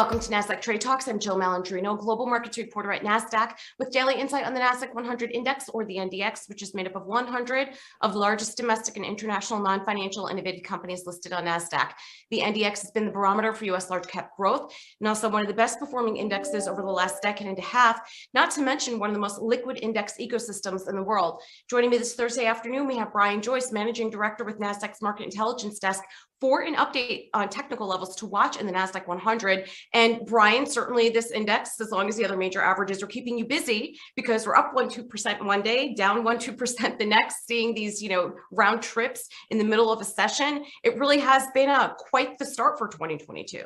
Welcome to Nasdaq Trade Talks. I'm Jill Malandrino, global markets reporter at Nasdaq, with daily insight on the Nasdaq-100 index, or the NDX, which is made up of 100 of the largest domestic and international non-financial innovative companies listed on Nasdaq. The NDX has been the barometer for U.S. large cap growth and also one of the best performing indexes over the last decade and a half, not to mention one of the most liquid index ecosystems in the world. Joining me this Thursday afternoon, we have Joyce, Managing Director with Nasdaq's Market Intelligence Desk, for an update on technical levels to watch in the Nasdaq-100. And Brian, certainly this index, as long as the other major averages are keeping you busy, because we're up 1-2% one day, down 1-2% the next, seeing these, round trips in the middle of a session. It really has been quite the start for 2022.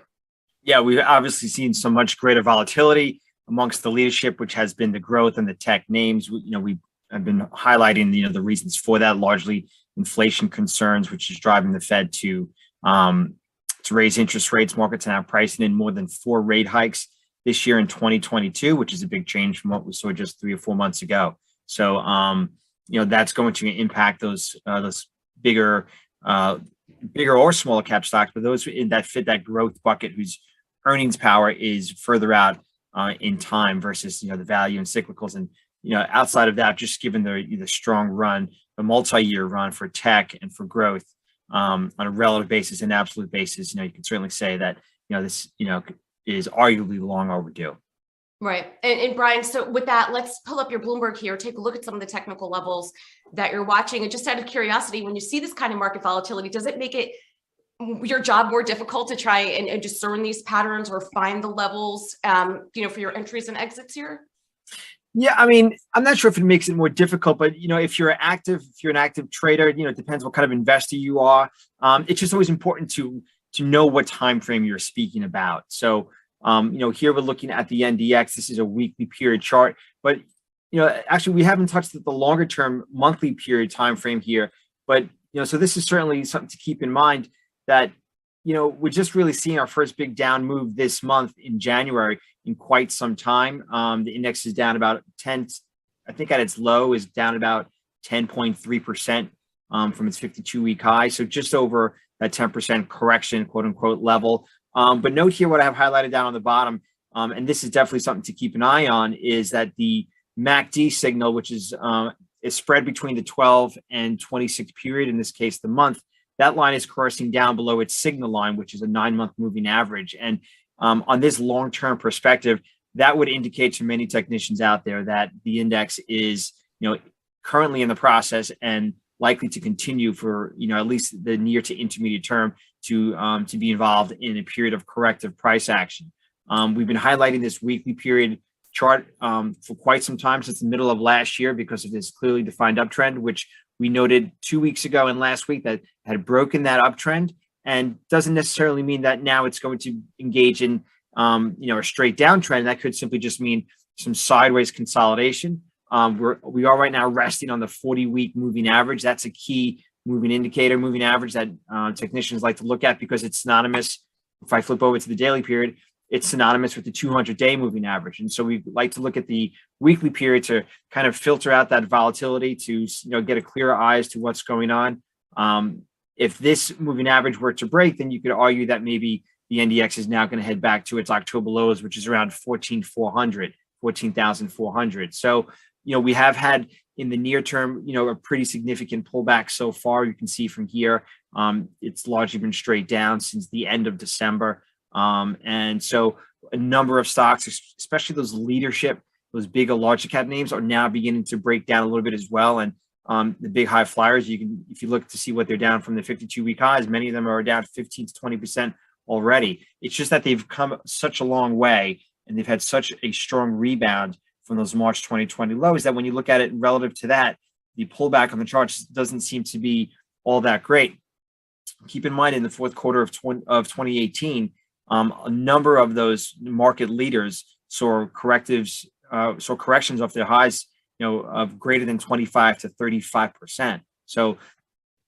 Yeah, we've obviously seen so much greater volatility amongst the leadership, which has been the growth and the tech names. We have been highlighting, the reasons for that, largely inflation concerns, which is driving the Fed to raise interest rates. Markets are now pricing in more than 4 rate hikes this year in 2022, which is a big change from what we saw just 3 or 4 months ago. So, that's going to impact those bigger or smaller cap stocks, but those that fit that growth bucket whose earnings power is further out in time versus, the value and cyclicals. And, outside of that, just given the strong run, the multi-year run for tech and for growth, on a relative basis and absolute basis, you can certainly say that, this, is arguably long overdue. Right. And Brian, so with that, let's pull up your Bloomberg here, take a look at some of the technical levels that you're watching. And just out of curiosity, when you see this kind of market volatility, does it make it your job more difficult to try and discern these patterns or find the levels, for your entries and exits here? Yeah, I'm not sure if it makes it more difficult, but if you're an active trader, it depends what kind of investor you are. It's just always important to know what time frame you're speaking about. So, here we're looking at the NDX. This is a weekly period chart, but actually we haven't touched the longer term monthly period time frame here. But so this is certainly something to keep in mind that we're just really seeing our first big down move this month in January in quite some time. The index is down about 10, I think at its low is down about 10.3% from its 52-week high. So just over that 10% correction, quote unquote, level. But note here what I have highlighted down on the bottom, and this is definitely something to keep an eye on, is that the MACD signal, which is spread between the 12 and 26 period, in this case, the month, that line is crossing down below its signal line, which is a 9-month moving average. And on this long-term perspective, that would indicate to many technicians out there that the index is, currently in the process and likely to continue for, at least the near to intermediate term to be involved in a period of corrective price action. We've been highlighting this weekly period chart for quite some time, since the middle of last year, because of this clearly defined uptrend, which we noted 2 weeks ago and last week that had broken that uptrend, and doesn't necessarily mean that now it's going to engage in, a straight downtrend. That could simply just mean some sideways consolidation. We are right now resting on the 40-week moving average. That's a key moving indicator, moving average that technicians like to look at, because it's synonymous. If I flip over to the daily period, it's synonymous with the 200-day moving average. And so we like to look at the weekly period to kind of filter out that volatility, to get a clearer eye as to what's going on. If this moving average were to break, then you could argue that maybe the NDX is now going to head back to its October lows, which is around 14,400. So, we have had in the near term, a pretty significant pullback so far. You can see from here, it's largely been straight down since the end of December. And so a number of stocks, especially those leadership, those bigger, larger cap names, are now beginning to break down a little bit as well. And the big high flyers, if you look to see what they're down from the 52-week highs, many of them are down 15 to 20% already. It's just that they've come such a long way, and they've had such a strong rebound from those March 2020 lows that when you look at it relative to that, the pullback on the charts doesn't seem to be all that great. Keep in mind, in the fourth quarter of 2018, a number of those market leaders saw corrections off their highs, of greater than 25 to 35%. So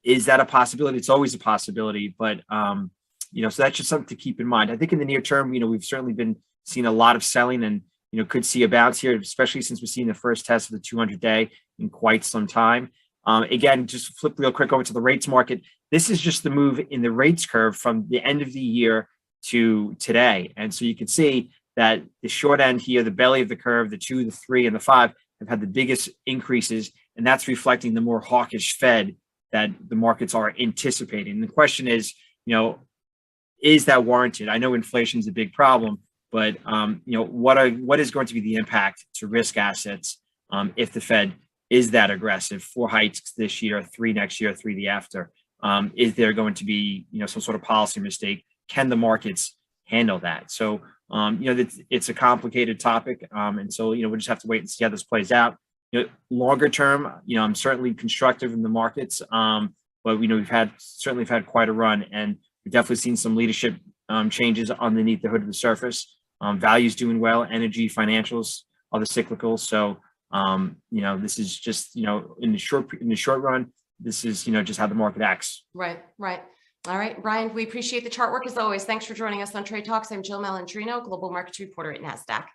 is that a possibility? It's always a possibility, but, so that's just something to keep in mind. I think in the near term, we've certainly been seeing a lot of selling and, could see a bounce here, especially since we're seeing the first test of the 200-day in quite some time. Again, just flip real quick over to the rates market. This is just the move in the rates curve from the end of the year to today. And so you can see that the short end here, the belly of the curve, the 2, the 3, and the 5 have had the biggest increases, and that's reflecting the more hawkish Fed that the markets are anticipating. The question is, is that warranted? I know inflation is a big problem, but what is going to be the impact to risk assets if the Fed is that aggressive? 4 hikes this year, 3 next year, 3 the after. Is there going to be some sort of policy mistake? Can the markets handle that? So it's a complicated topic, and so we'll just have to wait and see how this plays out. Longer term, I'm certainly constructive in the markets, but we've had quite a run, and we've definitely seen some leadership changes underneath the hood of the surface. Values doing well, energy, financials, other cyclicals. So this is just in the short run, this is just how the market acts. Right. All right, Brian, we appreciate the chart work as always. Thanks for joining us on Trade Talks. I'm Jill Malandrino, Global Markets Reporter at Nasdaq.